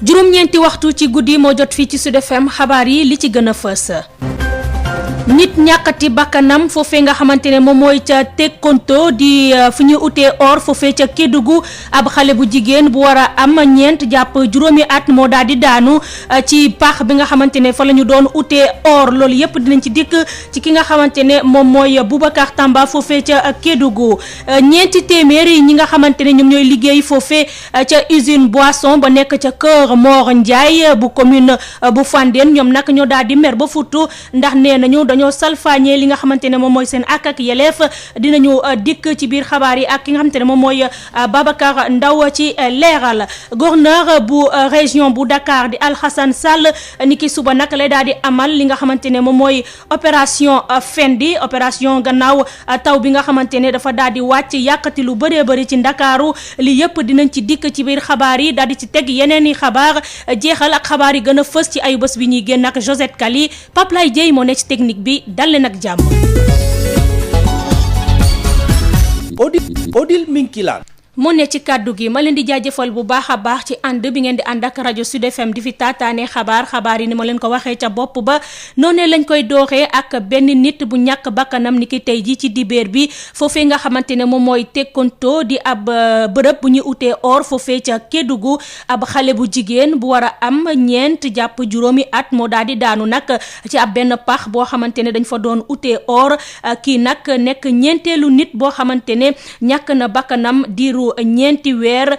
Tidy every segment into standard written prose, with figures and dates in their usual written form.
juróom-ñeenti waxtu ci guddi moo jot fii ci Sud FM xabaar yi li ci gën a fës. nit ñàkkati bakkanam foofee nga xamante ne moom mooy ca Tekkonto di fu ñuy utee or foofee ca Kédougou ab xale bu jigéen bu war a am ñeent jàpp juróomi at moo daal di daanu ci pax bi nga xamante ne fa la ñu doon utee or loolu yëpp dinañ ci dikk ci ki nga xamante ne moom mooy Boubacar Tamba foofee ca Kédougou ñeenti téeméer yi ñi nga xamante ne ñoom ñooy liggéey foofee ca usine Boisson ba nekk ca Kër Mor Ndiaye bu commune bu Fandène ñoom nag ñoo daal di mer ba futtu ndax nee nañu dañoo salfaañee li nga xamante ne moom mooy seen ak yeleef dinañu dikk ci biir xabaar yi ak ki nga xamante ne moom mooy Babacar Ndaw ci leeral gouverneur bu région bu Dakar di Alhassane Sall niki suba nag lay daal di amal li nga xamante ne moom mooy opération Fendi opération gannaaw taw bi nga xamante ne dafa daal di wàcc yàqati lu bëree bëri ci Ndakaaru li yëpp dinañ ci dikk ci biir xabaar yi daal di ci teg yeneen i xabaar jeexal ak xabaar yi gën a fës ci ayu bés bi ñuy génn ak Josette Kali Pape Lay Dieye moo ne ci technique bi dal leen ak jàmm. Odile Minkilaan moo ne ci kàddu gi ma leen di jaajëfal bu baax a baax ci ànd bi ngeen di ànd ak rajo Sud FM di fi taataane xabaar yi ni ma leen ko waxee ca bopp ba noonee lañ koy dooxee ak benn nit bu ñàkk bakkanam ni ki tey ji ci dibéer bi foofee nga xamante ne moom mooy Tekkonto di ab bërëb bu ñuy utee or foofee ca Kédougou ab xale bu jigéen bu war a am ñeent jàpp juróomi at moo daal di daanu nag ci ab benn pax boo xamante ne dañ fa doon utee or kii nag nekk ñeenteelu nit boo xamante ne ñàkk na bakkanam diiru ñeenti weer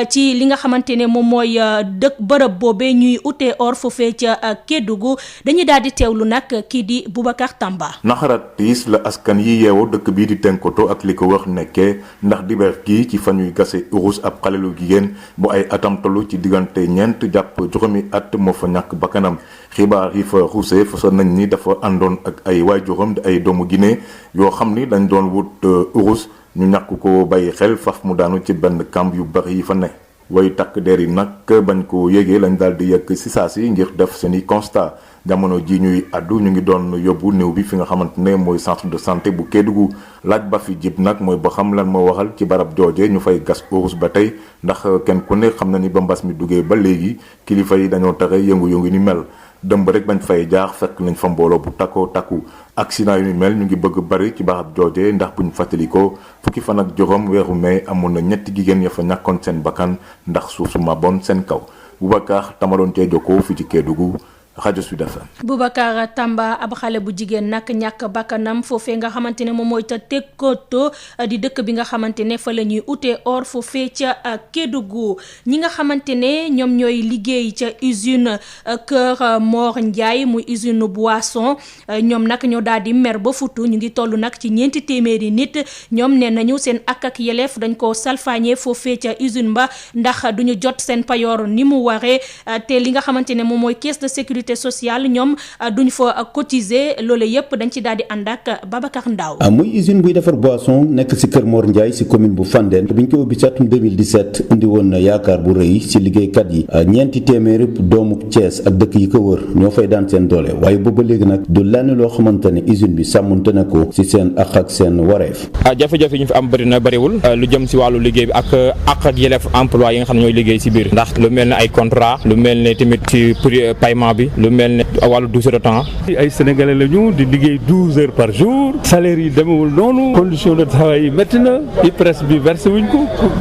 ci li nga xamante ne moom mooy dëkk bërëb boobee ñuy utee or foofee ca Kédougou dañuy daal di teewlu nag kii di Boubacar Tamba. naxarat tiis la askan yi yeewoo dëkk bii di Tekkonto ak li ko wax nekkee ndax dibeer kii ci fa ñuy gase urus ab xale lu jigéen bu ay atam tollu ci diggante ñeent jàpp juróomi at moo fa ñàkk bakkanam xibaar yi fa xuusee fasoon nañ ni dafa àndoon ak ay waajuram di ay doomu Guinée yoo xam ni dañ doon wut urus ñu ñàkk ko bàyyi xel faf mu daanu ci benn kamb yu bari yi fa ne way takk der yi nag bañ ko yégee lañ daal di yegg si saa si ngir def seeni constat jamono ji ñuy addu ñu ngi doon yóbbu néew bi fi nga xamante ne mooy centre de santé bu Kédougou laaj ba fi jib nag mooy ba xam lan moo waxal ci barab jooje ñu fay gas urus ba tey ndax kenn ku ne xam na ni ba mbas mi duggee ba léegi kilifa yi dañoo tere yëngu-yëngu ni mel dëmb rek bañ fay jaar fekk nañ fa mbooloo bu takkoo takku accident yu ni mel ñu ngi bëgg bari ci barab jooje ndax buñ fàttalikoo fukki fan ak juróom weeru mai amoon na ñetti jigéen ya fa ñàkkoon seen bakkan ndax suuf su maboon seen kaw Boubacar tamadoon cee jokkoo fi ci Kédougou rajo Sud FM. Boubacar Tamba ab xale bu jigéen nag ñàkk bakkanam foofee nga xamante ne moom mooy ca Tekkonto di dëkk bi nga xamante ne fa la ñuy utee or foofee ca Kédougou ñi nga xamante ne ñoom ñooy liggéey ca usine Kër Mor Ndiaye muy usine Boisson ñoom nag ñoo daal di mer ba futu ñu ngi toll nag ci ñeenti téeméeri nit ñoom nee nañu seen ak yeleef dañ ko salfaañee foofee ca usine ba ndax duñu jot seen payoor ni mu waree te li nga xamante ne moom mooy caisse de sécurité sociale ñoom duñ fa cotiser loolu yëpp dañ ci daal di ànd ak Babacar Ndaw muy usine buy defar boisson nekk ci Kër Mor Ndiaye ci commune bu Fandène biñ ko ubbi ci atum 2017 indi woon na yaakaar bu rëy ci liggéeykat yi ñeenti téeméeri doomu Thiès ak dëkk yi ko wër ñoo fay daan seen doole waaye booba léegi nag du lenn loo xamante ne usine bi sàmmonte na ko ci seen ak seen wareef. jafe-jafe yi ñu fi am bëri na bëriwul lu jëm ci wàllu liggéey bi ak yelleef emploi yi nga xam ne ñooy liggéey ci biir ndax lu mel ne ay contrat lu mel ne tamit ci paiement bi lu mel ne wàllu 12 heures de temps. ay sénégalais la ñu di liggéey 12 heures par jour salaire yi demewul noonu condition de travail yi métti na IPRES bi versé wuñ ko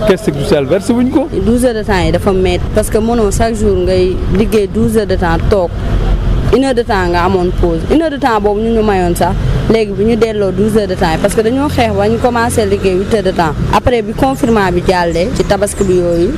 caisse sociale versé wuñ ko. 12 heures de temps yi dafa métti parce que mënoo chaque jour ngay liggéey 12 heures de temps toog 1 heure de temps nga amoon pause 1 heure de temps boobu ñu mayoon sax léegi bi ñu delloo 12 heures de temps yi parce que dañoo xeex ba ñu commencé liggéey 8 heures de temps après bi confinement bi jàllee ci tabaski bi yooyu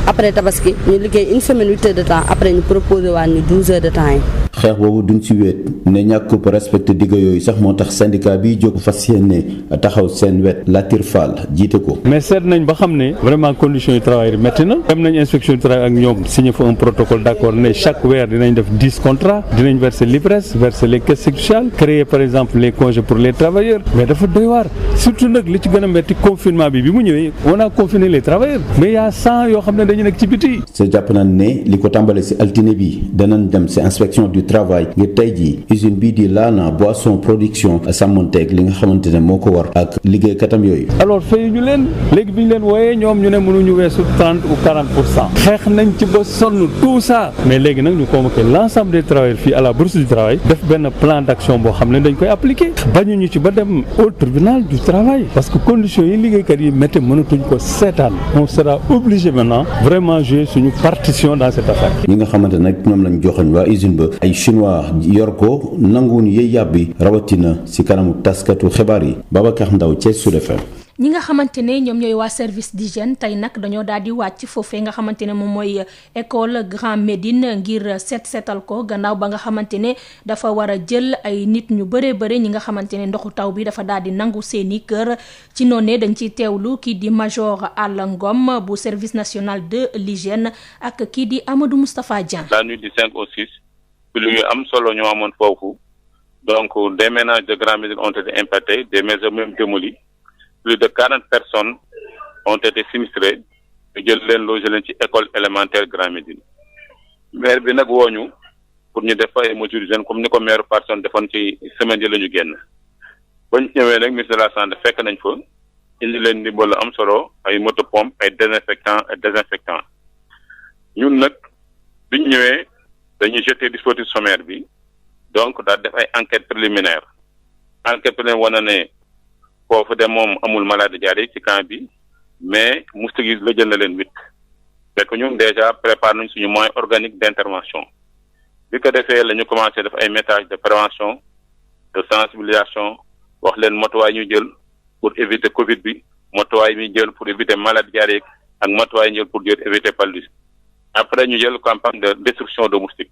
après tabaski ñu liggéey une semaine 8 heures de temps après ñu proposé waat ñu 12 heures de temps yi. xeex boobu duñ ci wéet ne ñàkk ko respecté digg yooyu sax moo tax syndicat bi jóg fas yéene taxaw seen wet Latir Fall jiite ko. mais seet nañ ba xam ne vraiment conditions yu travail yi métti na dem nañ inspection du travail ak ñoom signé fa un protocole d'accord ne chaque weer dinañ def 10 contrats dinañ verser l'IPRES verser les caisses sociales créer par exemple les congés pour les travailleurs mais dafa doy waar surtout nag li ci gën a métti confinement bi mu ñëwee on a confiné les travailleurs mais y a 100 yoo xam ne dañu nekk ci biti. sa jàpp nañ ne li ko tàmbale ci altine bi danañ dem ci inspection du travail ngir tey jii usine bii di Lana Boisson Production sàmmonteeg li nga xamante ne moo ko war ak liggéeykatam yooyu. alors fay ñu leen léegi bi ñu leen wooyee ñoom ñu ne mënuñu weesu 30 ou 40% xeex nañ ci ba sonn tout ça mais léegi nag ñu convoqué l'ensemble des travailleurs fii à la bourse du travail def benn plan d'action boo xam ne dañ koy appliquer bañuñu ci ba dem au tribunal du travail parce que conditions yi liggéeykat yi métti mënatuñ ko seetaan on sera obligé maintenant vraiment jouer suñu partition dans cette affaire. ñi nga xamante nag ñoom lañ joxoñ waa usine ba ay chinois yor ko nanguwuñu yëy yàbbi rawatina ci kanamu taskatu xibaar yi Babacar Ndaw ci Sud FM. ñi nga xamante ne ñoom ñooy waa service d'hygiène tey nag dañoo daal di wàcc foofee nga xamante ne moom mooy école Grand Médine ngir seetal ko gannaaw ba nga xamante ne dafa war a jël ay nit ñu bëree bëri ñi nga xamante ne ndoxu taw bi dafa daal di nangu seeni kër ci noonu dañ ciy teewlu kii di major Alla Ngom bu service national de l'hygiène ak kii di Amadou Moustapha Dieng. La nuit du 5 au 6 lu yu am solo ñoo amoon foofu donc des ménages de Grand Médine ont été impactés, des maisons même démolies. Plus de 40 personnes ont été sinistrées ñu jël leen loger leen ci école élémentaire Grand Médine maire bi nag wooñu pour ñu def ay mesures d'hygiène comme ni ko maire personne defoon ci semaine yi la ñu génn ba ñu ñëwee nag ministre de la santé fekk nañ fa indi leen ndimbal am solo ay moto pompe ay désinfectant ñun nag bi ñu ñëwee dañuy jeter dispositif sommaire bi donc daal def ay enquête préliminaire wane ne foofu de moom amul maladie diarrhéique ci camp bi mais moustique yi la jël na leen 8 fekk ñun déjà préparé nañ suñu moyen organique d'intervention bi ko defee la ñu commencé def ay messages de prévention de sensibilisation wax leen matuwaay ñu jël pour éviter Covid bi matuwaay ñu jël pour éviter maladie diarrhéique ak matuwaay ñu jël pour éviter paludisme après ñu jël campagne de destruction de moustiques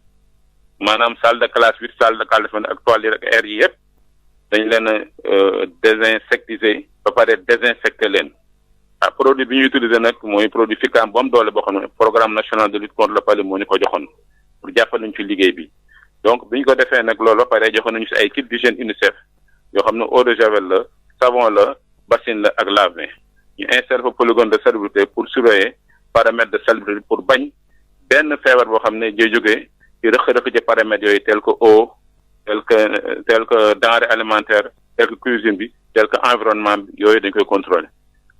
maanaam salle de classe 8 salle de classe ak toilettes ak air yi yëpp dañ leen désinsectiser ba pare désinfecter leen produit bi ñuy utiliser nag mooy produit FICAM bu am doole boo xam ne programme national de lutte contre le paludisme moo ñu ko joxoon pour jàppale ñu ci liggéey bi donc bi ñu ko defee nag loolu ba pare joxoon nañu si ay kit d'hygiène UNICEF yoo xam ne eau de javel la savon la bassine la ak lave-mains ñu installé fa polygone de salubrité pour surveiller paramètres de salubrité pour bañ benn feebar boo xam ne day jógee ci rëq-rëq ci paramètres yooyu tel que eau tel que denrée alimentaire tel que cuisine bi tel que environnement bi yooyu dañ koy contrôler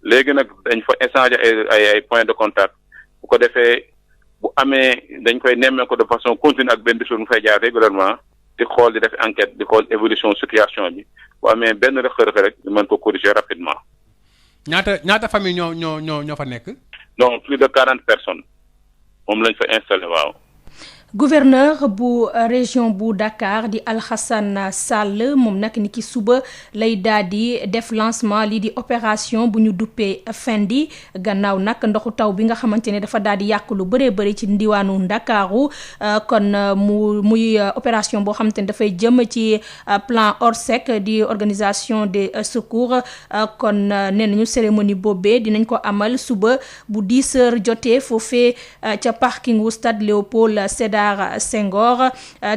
léegi nag dañ fa échanger ay points de contact bu ko defee bu amee dañ koy nemmee ko de façon continue ak benn discours mu fay jaar régulièrement di xool di def enquête di xool évolution situation bi bu amee benn rëq-rëq rek ñu mën ko corriger rapidement. ñaata famille ñoo fa nekk. donc plus de 40 personnes moom lañ fa installé waaw. gouverneur bu région bu Dakar di Alhassane Sall moom nag ni ki suba lay daal di def lancement lii di opération bu ñu duppee Fendi gannaaw nag ndoxu taw bi nga xamante ne dafa daal di yàq lu bëree bëri ci ndiwaanu Ndakaaru kon muy opération boo xamante ne dafay jëm ci plan Orsec di organisation des secours kon nee nañu cérémonie boobee dinañ ko amal suba bu 10 heures jotee foofee ca parking wu stade Léopold Sédar Senghor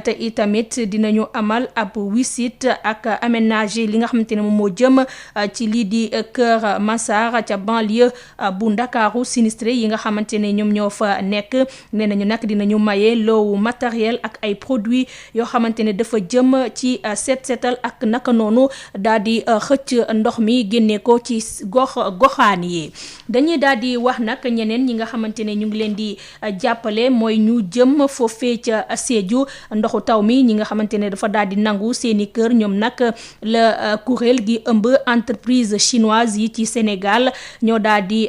te itamit dinañu amal ab wisit ak aménager li nga xamante ne moom moo jëm ci lii di Kër Massar ca banlieue bu Ndakaaru sinistré yi nga xamante ne ñoom ñoo fa nekk nee nañu nag dinañu maye loowu matériel ak ay produits yoo xamante ne dafa jëm ci seetal ak naka noonu daal di xëcc ndox mi génne ko ci goxaan yi dañuy daal di wax nag ñeneen ñi nga xamante ne ñu ngi leen di jàppale mooy ñu jëm foofee ca Sédhiou ndoxu taw mi ñi nga xamante ne dafa daal di nangu seeni kër ñoom nag la kuréel gi ëmb entreprise chinoise yi ci Sénégal ñoo daal di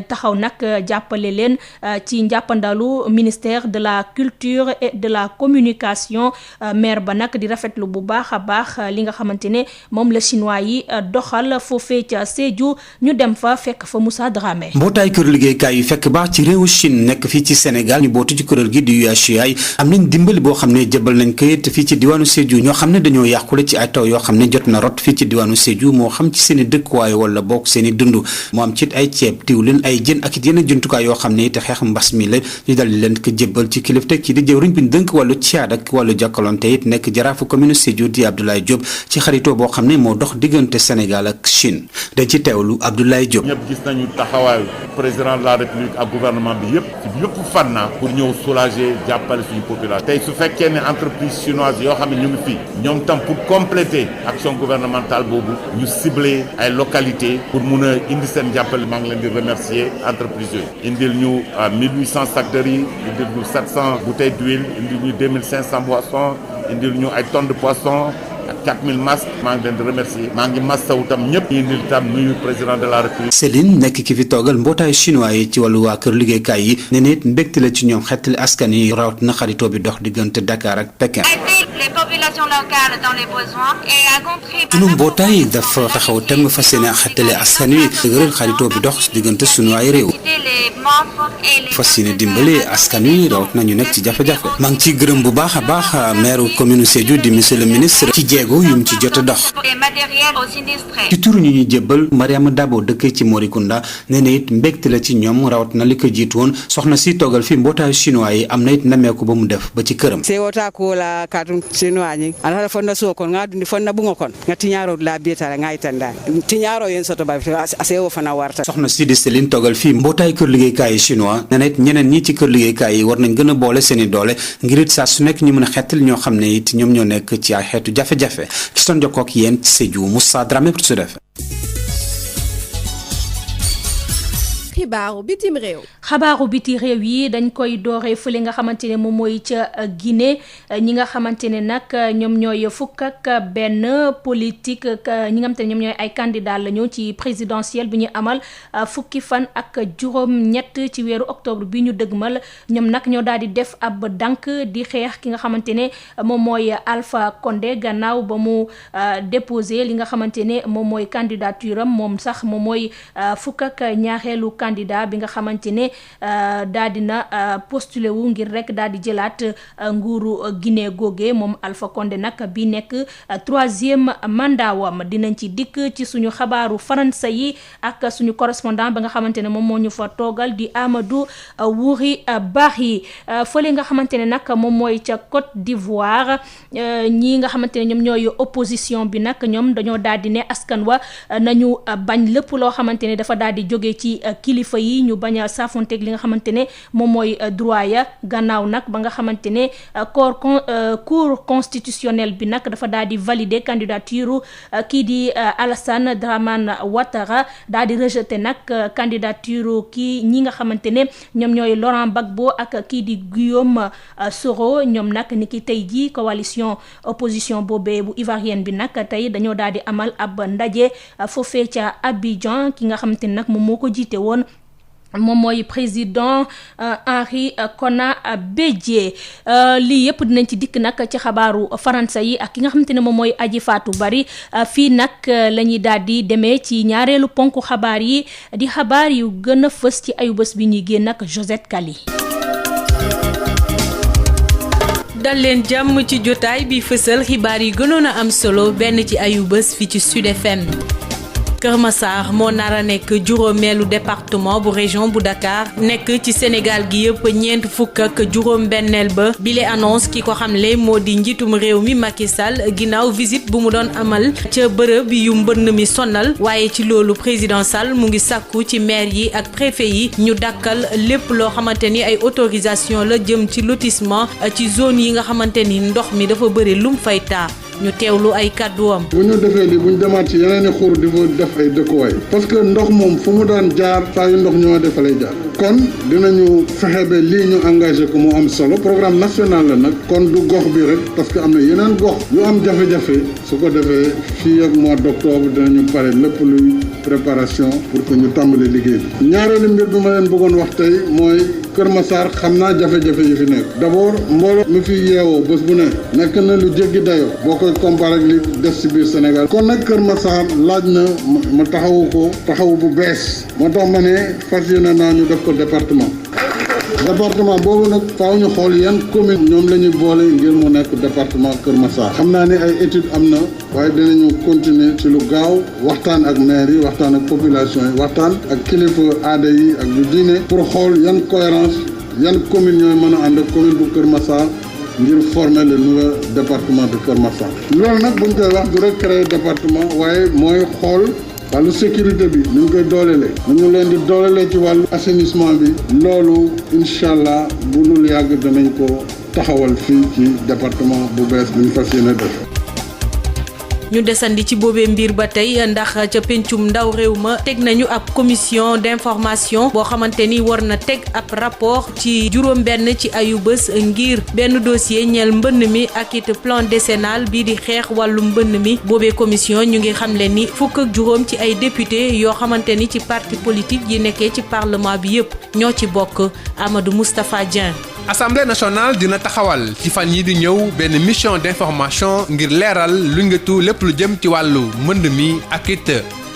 taxaw nag jàppale leen ci njàppandalu ministère de la culture et de la communication maire ba nag di rafetlu bu baax a baax li nga xamante ne moom la chinois yi doxal foofee ca Sédhiou ñu dem fa fekk fa Moussa Dramé. mbootaay kër liggéeykaay yu fekk baax ci réewu Chine nekk fii ci Sénégal ñu bootu ci kuréel gi di UHCI am nañ dimbali boo xam ne jëbal nañ kayit fii ci diwaanu Sédhiou ñoo xam ne dañoo yàqule ci ay taw yoo xam ne jot na rot fii ci diwaanu Sédhiou moo xam ci seen i dëkkuwaay wala bokk seen i dund moo am ci ay ceeb diwlin ay jën ak it yeneen jumtukaay yoo xam ne it xeex mbas mi la ñu dal di leen ko jëbal ci kilifteeg ci di jëwriñ bi dënk wàllu caada ak wàllu jàkkalonte it nekk jaraafu commune Sédhiou di Abdoulaye Diop ci xaritoo boo xam ne moo dox diggante Sénégal ak Chine dañ ci teewlu Abdoulaye Diop. ñëpp gis nañu taxawaayu président de la République ak gouvernement bi yëpp fànn pour ñëw soulager jàppale jàppale suñu population tey su fekkee ne entreprise chinoise yoo xam ne ñu ngi fii ñoom tam pour compléter action gouvernementale boobu ñu cibler ay localités pour mun a indi seen jàppale. maa ngi leen di remercier entreprise yooyu indil ñu 1800 sacs de riz indil ñu 700 bouteilles d'huile indil ñu 2500 boissons indil ñu ay tonnes de poisson ak 4000 masques. maa ngi leen di remercier. maa ngi mastawu tam ñëpp indil tam nuyu président de la république. Céline nekk ki fi toogal mbootaayu chinois yi ci wàllu waa kër liggéeykaay yi ne nit mbégte la ci ñoom xettali askan yi rawat na xaritoo bi dox diggante Dakar ak Pékin. sunu mbootaay dafa taxaw tem fas yéene xettali askan wi dëgëral xaritoo bi dox diggante sunu ay réew fas yéene dimbali askan wi rawat nañu nekk ci jafe-jafe. maa ngi ciy gërëm bu baax a baax maire commune Sédhiou di monsieur le ministre ci jéego yu mu ci jot a dox. ci turu ñu ñu jébbal Mariama Dabo dëkk ci Morikunda nee na it mbégte la ci ñoom rawat na li ko jiitu woon soxna si toogal fi mbootaayu chinois yi am na it nameeku ba mu def ba ci këram. ala fonda so kon nga dundi fonna bungo kon nga tiñaro la bietala nga itanda tiñaro yen soto ba asewo fana warta. soxna si di Céline toogal fii mbootaay kër liggéeykaay yi chinois nee na it ñeneen ñi ci kër liggéeykaay yi war nañ gën a boole seen i doole ngir it saa su nekk ñu mën a xettal ñoo xam ne it ñoom ñoo nekk ci ay xeetu jafe-jafe ki doon jokkoo ak yéen ci Sédhiou Moussa Dramé pour Sud FM. xibaaru bitim réew. xabaaru biti réew yi dañ koy dooree fële nga xamante ne moom mooy ca Guinée ñi nga xamante ne nag ñoom ñooy fukk ak benn politique ñi nga xamante ne ñoom ñooy ay candidat lañu ci présidentielle bi ñu amal fukki fan ak juróom-ñett ci weeru octobre bi ñu dëgmal ñoom nag ñoo daal di def ab dànk di xeex ki nga xamante ne moom mooy Alpha Condé gannaaw ba mu déposé li nga xamante ne moom mooy candidature am moom sax moom mooy fukk ak ñaareelu candidat bi nga xamante ne daal dina postulé wu ngir rek daal di jëlaat nguuru Guinée googee moom Alpha Condé nag bi nekk 3e mandat wam dinañ ci dikk ci suñu xabaaru faransa yi ak suñu correspondant ba nga xamante ne moom moo ñu fa toogal di Amadou Wuri Bari fële nga xamante ne nag moom mooy ca Côte d'Ivoire ñi nga xamante ne ñoom ñooy opposition bi nag ñoom dañoo daal di ne askan wa nañu bañ lépp loo xamante ne dafa daal di jóge ci kilifa yi ñu bañ a saafonteeg li nga xamante ne moom mooy droit ya gannaaw nag ba nga xamante ne cour constitutionnel bi nag dafa daal di valider candidature kii di Alassane Dramane Ouattara daal di rejeter nag candidature kii ñi nga xamante ne ñoom ñooy Laurent Gbagbo ak kii di Guillaume Soro ñoom nag ni ki tey ji coalition opposition boobee bu ivoirienne bi nag tey dañoo daal di amal ab ndaje foofee ca Abidjan ki nga xamante ne nag moom moo ko jiite woon moom mooy président Henri Konan Bédié lii yëpp dinañ ci dikk nag ci xabaaru faransa yi ak ki nga xamante ne moom mooy Aji Fatou Bari fii nag la ñuy daal di demee ci ñaareelu ponk xabaar yi di xabaar yu gën a fës ci ayubés bi ñuy génn ak Josette Kali. dal leen jàmm ci jotaay bi fësal xibaar yi gënoon a am solo benn ci ayubés fi ci Sud FM. Kër Massar moo nar a nekk juróomeelu département bu région bu Dakar nekk ci Sénégal gi yëpp ñeent fukk ak juróom-benneel ba bile annonce ki ko xamle moo di njiitum réew mi Macky Sall ginnaaw visite bu mu doon amal ca bërëb yu mbënn mi sonal waaye ci loolu président Sall mu ngi sàkku ci maire yi ak préfet yi ñu dakkal lépp loo xamante ni ay autorisation la jëm ci lotissement ci zone yi nga xamante ni ndox mi dafa bëri lum fay taa. ñu teewlu ay kàdduwam. bu ñu defee lii bu ñu demaat ci yeneen i xur di fa def ay dëkkuwaay parce que ndox moom fu mu daan jaar saa yu ndox ñoo defa lay jaar kon dinañu fexe ba lii ñu engagé ko mu am solo programme national la nag kon du gox bi rek parce que am na yeneen gox yu am jafe-jafe su ko defee fii ak mois d'octobre dinañu pare lépp luy préparation pour que ñu tàmbali liggéey bi. ñaareelu mbir bi ma leen bëggoon wax tey mooy Kër Massar xam naa jafe-jafe yi fi nekk d'abord mbooloo mi fi yeewoo bés bu ne nekk na lu jéggi dayoo boo koy comparé ak li des ci biir Sénégal kon nag Kër Massar laaj na ma taxawu ko taxawu bu bees moo tax ma ne fas yéene naa ñu def ko département boobu nag faaw ñu xool yan commune ñoom la ñuy boole ngir mu nekk département Kër Massar xam naa ne ay études am na waaye dinañu continuer ci lu gaaw waxtaan ak maire yi waxtaan ak population yi waxtaan ak kilifa aada yi ak yu diine pour xool yan cohérence yan commune ñooy mën a ànd ak commune bu Kër Massar ngir former le nouveau département de Kër Massar loolu nag buñ koy wax du rek créer département waaye mooy xool wàllu sécurité bi nu ñu koy doolelee nu ñu leen di doolelee ci wàllu assainissement bi loolu incha allah bu dul yàgg danañ ko taxawal fii ci département bu bees bi ñu fas yéene def. ñu desandi ci boobee mbir ba tey ndax ca pencum ndaw réew ma teg nañu ab commission d'information boo xamante ni war na teg ab rapport ci juróom-benn ci ayu bés ngir benn dossier ñeel mbënn mi ak it plan décennal bii di xeex wàllu mbënn mi boobee commission ñu ngi xamle ni fukk ak juróom ci ay député yoo xamante ni ci parti politique yi nekkee ci parlement bi yépp ñoo ci bokk Amadou Moustapha Dieng. Assemblée nationale dina taxawal ci fan yi di ñëw benn mission d'information ngir leeral lu ngatu lépp lu jëm ci wàllu mbënd mi ak it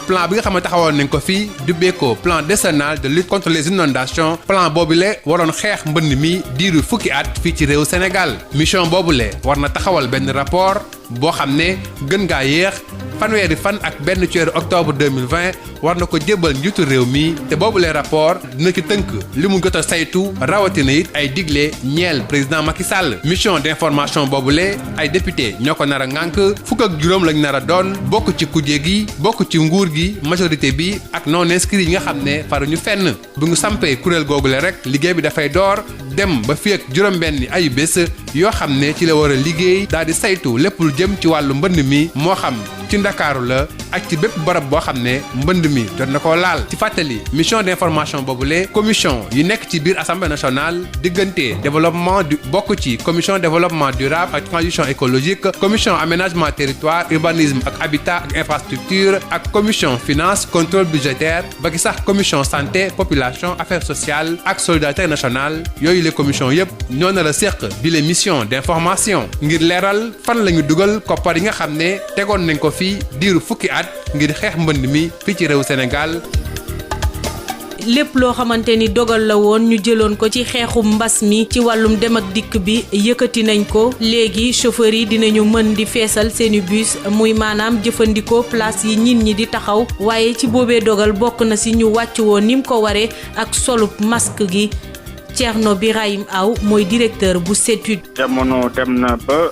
plan bi nga xam ne taxawoon nañ ko fii dubbee ko plan décennal de lutte contre les inondations plan boobule waroon xeex mbënd mi diiru fukki at fii ci réew Sénégal mission boobule war na taxawal benn rapport boo xam ne gën ngaa yéex fanweeri fan ak benn ci weeru octobre 2020 war na ko jébbal njiitu réew mi te boobule rapport dina ci tënk li mu jot a saytu rawatina it ay digle ñeel président Macky Sall mission d'information boobule ay député ñoo ko nar a ŋànk fukk ak juróom lañ nar a doon bokk ci kujje gi bokk ci nguur gi majorité bi ak non inscrits yi nga xam ne faruñu fenn bu ñu sampee kuréel googule rek liggéey bi dafay door dem ba fii ak juróom-benn ayu bés yoo xam ne ci la war a liggéey daal di saytu lépp lu jëm ci wàllu mbënd mi moo xam ci Ndakaaru la ak ci bépp barab boo xam ne mbënd mi jot na koo laal ci fàttali mission d'information boobule commission yi nekk ci biir assemblée nationale diggante développement du bokk ci commission développement durable ak transition écologique commission aménagement territoire urbanisme ak habitat ak infrastructure ak commission finance contrôle budgétaire ba ki sax commission santé population affaires sociales ak solidarité nationale yooyu les commissions yépp ñoo nar a séq bi les missions d'information ngir leeral fan la ñu dugal koppar yi nga xam ne tegoon nañ ko fii diiru fukki at ngir xeex mbënd mi fii ci réew Sénégal. lépp loo xamante ni dogal la woon ñu jëloon ko ci xeexum mbas mi ci wàllum dem ak dikk bi yëkkati nañ ko léegi chauffeur yi dinañu mën di feesal seeni bus muy maanaam jëfandikoo place yi nit ñi di taxaw waaye ci boobee dogal bokk na ci ñu wàcc woon ni mu ko waree ak solub masque gi Thierno Birahim Aw mooy directeur bu CETUD. jamono dem na ba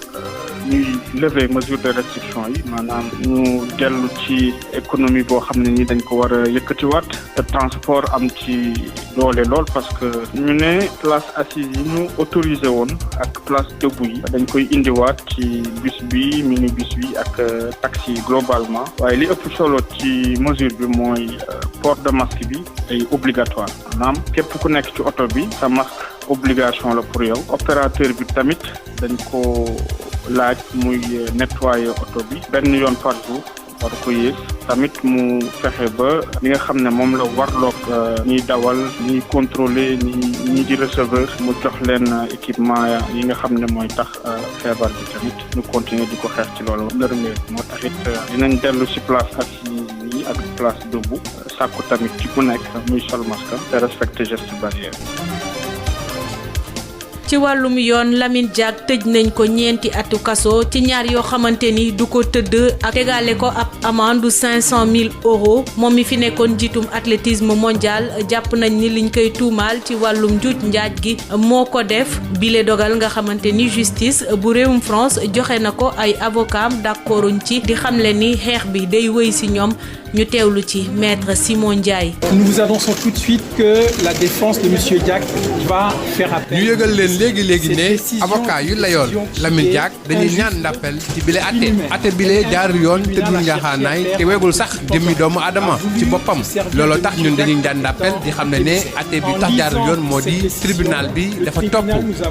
ñuy lever mesure de restriction yi maanaam ñu dellu ci économie boo xam ne ni dañ ko war a yëkkatiwaat te transport am ci doole lool parce que ñu ne place assise yi ñu autorisé woon ak place debout yi dañ koy indiwaat ci bus bi minibus bi ak taxi yi globalement waaye li ëpp solo ci mesure bi mooy port de masque bi ay obligatoire maanaam képp ku nekk ci oto bi sa masque obligation la pour yow opérateur bi tamit dañ ko laaj muy nettoyer oto bi benn yoon par jour war ko yées tamit mu fexe ba li nga xam ne moom la warloog ñiy dawal ñiy contrôler ñi di receveur mu jox leen équipement yi nga xam ne mooy tax feebar bi tamit ñu continuer di ko xeex ci loolu nërmee moo taxit dinañ dellu ci place assise yi ak place debout sàkku tamit ci ku nekk muy sol masque te respecter geste barrière. ci wàllum yoon Lamine Diack tëj nañ ko ñeenti atu kaso ci ñaar yoo xamante ni du ko tëdd ak tegaale ko ab amende 500 000 euros moom mi fi nekkoon jiitum athlétisme mondial jàpp nañ ni liñ koy tuumaal ci wàllum njuuj njaaj gi moo ko def bile dogal nga xamante ni justice bu réewum France joxe na ko ay avocat d'accorduñ ci di xamle ni xeex bi day wëy ci ñoom ñu teewlu ci maître Simon Ndiaye. Nous vous annonçons tout de suite que la défense de monsieur Diack va faire appel. ñu yëgal leen léegi ne avocat yu layoon Lamine Diack dañuy ñaan ndappel ci bile atte bile jaar yoon te du njaaxaanaay te wegul sax jëmmi doomu aadama ci boppam looloo tax ñun dañuy ñaan ndappel di xam ne atte bi tax jaar yoon moo di tribunal bi dafa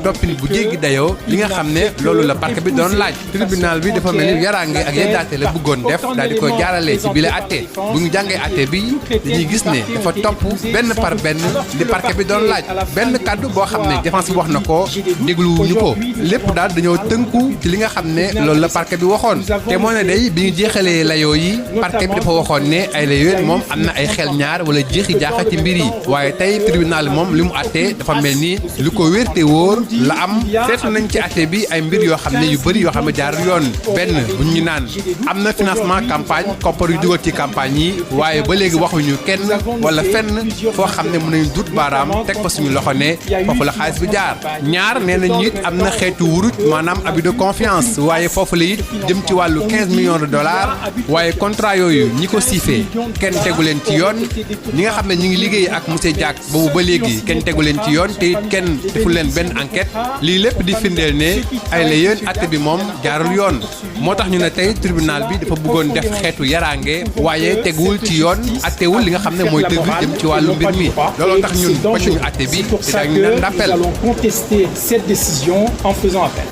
toppin bu jéggi dayoo li nga xam ne loolu la parquet bi doon laaj tribunal bi dafa mel ni yaraange ak yeddaate la bëggoon def daal di ko jaaralee ci bile atte bu ñu jàngee atte bi dañuy gis ne dafa topp benn par benn li parquet bi doon laaj benn kàddu boo xam ne défense bi wax na ko dégluwuñu ko lépp daal dañoo tënku ci li nga xam ne loolu la parquet bi waxoon te moo ne day bi ñu jeexalee layoo yi parquet bi dafa waxoon ne ay layoo moom am na ay xel ñaar wala jeexi jaaxa ci mbir yi waaye tey tribunal moom li mu attee dafa mel ni lu ko wér te wóor la am seetlu nañ ci atte bi ay mbir yoo xam ne yu bëri yoo xam ne jaar yoon benn bu ñu naan am na financement campagne koppar yu dugal ci campagne campagne yi waaye ba léegi waxuñu kenn wala fenn foo xam ne mën nañu dut baaraam teg fa suñu loxo ne foofu la xaalis bi jaar ñaar nee nañu it am na xeetu wuruj maanaam abus de confiance waaye foofu la it jëm ci wàllu 15 millions de dollars waaye contrat yooyu ñi ko siifee kenn tegu leen ci yoon ñi nga xam ne ñi ngi liggéey ak monsieur Diack boobu ba léegi kenn tegu leen ci yoon te it kenn deful leen benn enquête lii lépp di firndeel ne ay la yéen atte bi moom jaarul yoon moo tax ñu ne tey tribunal bi dafa bëggoon def xeetu yaraange waaye teguwul ci yoon attewul li nga xam ne mooy dëgg jëm ci wàllu mbir mi looloo tax ñun bañ nañu atte bi te dañu leen d'appel. Nous allons contester cette décision en faisant appel.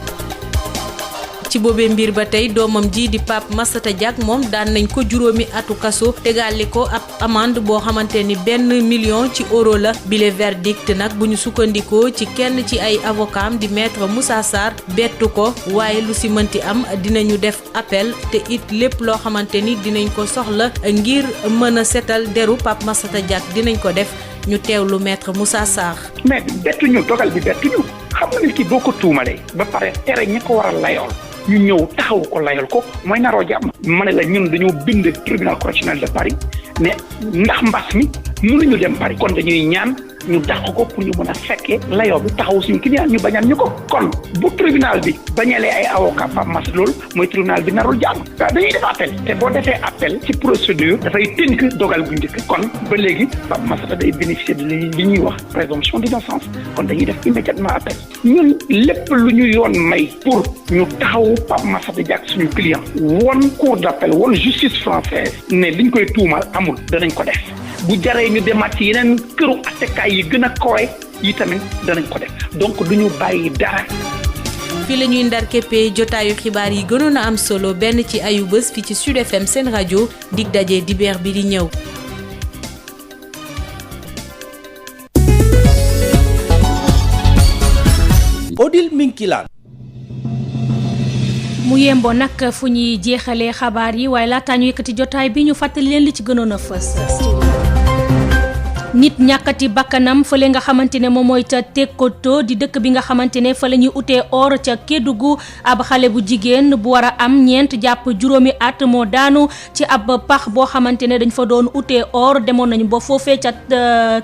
ci boobee mbir ba tey doomam ji di Pape Massata Diack moom daan nañ ko juróomi atu kaso tegaale ko ab amende boo xamante ni 1 million ci euro la bile verdict nag bu ñu sukkandikoo ci kenn ci ay avocat di maître Moussa Sarr bettu ko waaye lu si mënti am dinañu def appel te it lépp loo xamante ni dinañ ko soxla ngir mën a setal deru Pape Massata Diack dinañ ko def ñu teewlu maître Moussa Sarr. mais bettuñu dogal bi bettuñu xam nga nit ki boo ko tuumalee ba pare tere ñi ko war a layool ñu ñëw taxaw ko layal ko mooy naroo jàmm ma ne la ñun dañoo bind tribunal correctionnel de Paris ne ndax mbas mi mënuñu dem Paris kon dañuy ñaan ñu dàq ko pour ñu mën a fekkee layoo bi taxaw suñu client ñu bañal ñu ko kon bu tribunal bi bañalee ay avocat Pape Mass loolu mooy tribunal bi narul jàmm waaw dañuy def appel te boo defee appel ci procédure dafay tënk dogal bu njëkk kon ba léegi Pape Mass day bénéficier de li ñuy wax présomption d'innocence kon dañuy def immédiatement appel ñun lépp lu ñu yoon may pour ñu taxaw Pape Massata Diack suñu client won cour d'appel won justice française ne liñ koy tuumal amul danañ ko def bu jaree ñu demaat ci yeneen këru attekaay yi gën a kowe yi tamit danañ ko def donc du ñu bàyyi dara. fii la ñuy ndar képpee jotaayu xibaar yi gënoon a am solo benn ci ayu bés fii ci Sud FM seen rajo dig daje dibeer bi di ñëw. Odile Minkilaan mu yembo nag fu ñuy jeexalee xabaar yi waaye laataa ñu yëkkati jotaay bi ñu fàttali leen li ci gënoon a fës. nit ñàkkati bakkanam fële nga xamante ne moom mooy ca Tekkoto di dëkk bi nga xamante ne fa la ñuy utee or ca Kédougou ab xale bu jigéen bu war a am 4 jàpp juróomi at moo daanu ci ab pax boo xamante ne dañ fa doon utee or demoon nañu ba foofee ca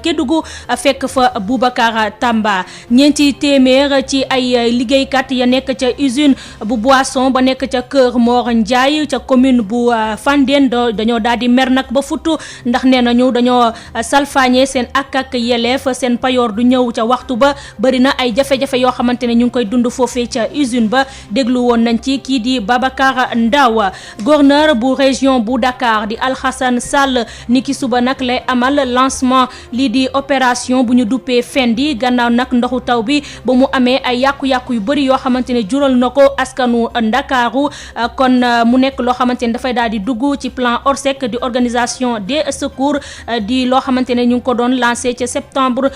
Kédougou fekk fa Boubacar Tamba 4 téeméer ci ay liggéeykat ya nekk ca usine bu boisson ba nekk ca Kër Mor Ndiaye ca commune bu Fandène dañoo daal di mer nag ba futu ndax nee nañu dañoo salfaañe seen ak yeleef seen payoor du ñëw ca waxtu ba bëri na ay jafe-jafe yoo xamante ne ñu ngi koy dund foofee ca usine ba déglu woon nañ ci kii di Babacar Ndaw gouverneur bu région bu Dakar di Alhassane Sall ni ki suba nag lay amal lancement lii di opération bu ñu duppee Fendi gannaaw nag ndoxu taw bi ba mu amee ay yàqu-yàqu yu bëri yoo xamante ne jural na ko askanu Ndakaaru kon mu nekk loo xamante ne dafay daal di dugg ci plan Orsec di organisation des secours di loo xamante ne ñu ngi ko doon lancé ca septembre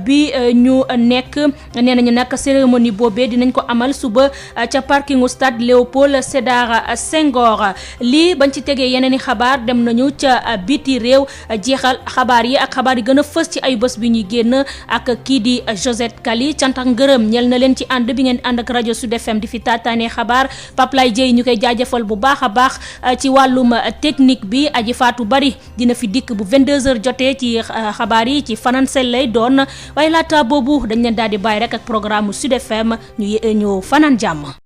bi ñu nekk nee nañu nag cérémonie boobee dinañ ko amal suba ca parkingu stade Léopold Sédar Senghor lii bañ ci tegee yeneen i xabaar dem nañu ca biti réew jeexal xabaar yi ak xabaar yi gën a fës ci ay bés bi ñuy génn ak kii di Josette Kali cant ak ngërëm ñel na leen ci ànd bi ngeen ànd ak rajo Sud FM di fi taataanee xabaar Pape Lay Dieye ñu koy jaajëfal bu baax a baax ci wàllum technique bi aji faatu bari dina fi dikk bu 22h jotee ci xabaar yi ci fanansel lay doon waaye laata boobu dañ leen daal di bàyyi rek ak programme Sud FM ñu fanaan jàmm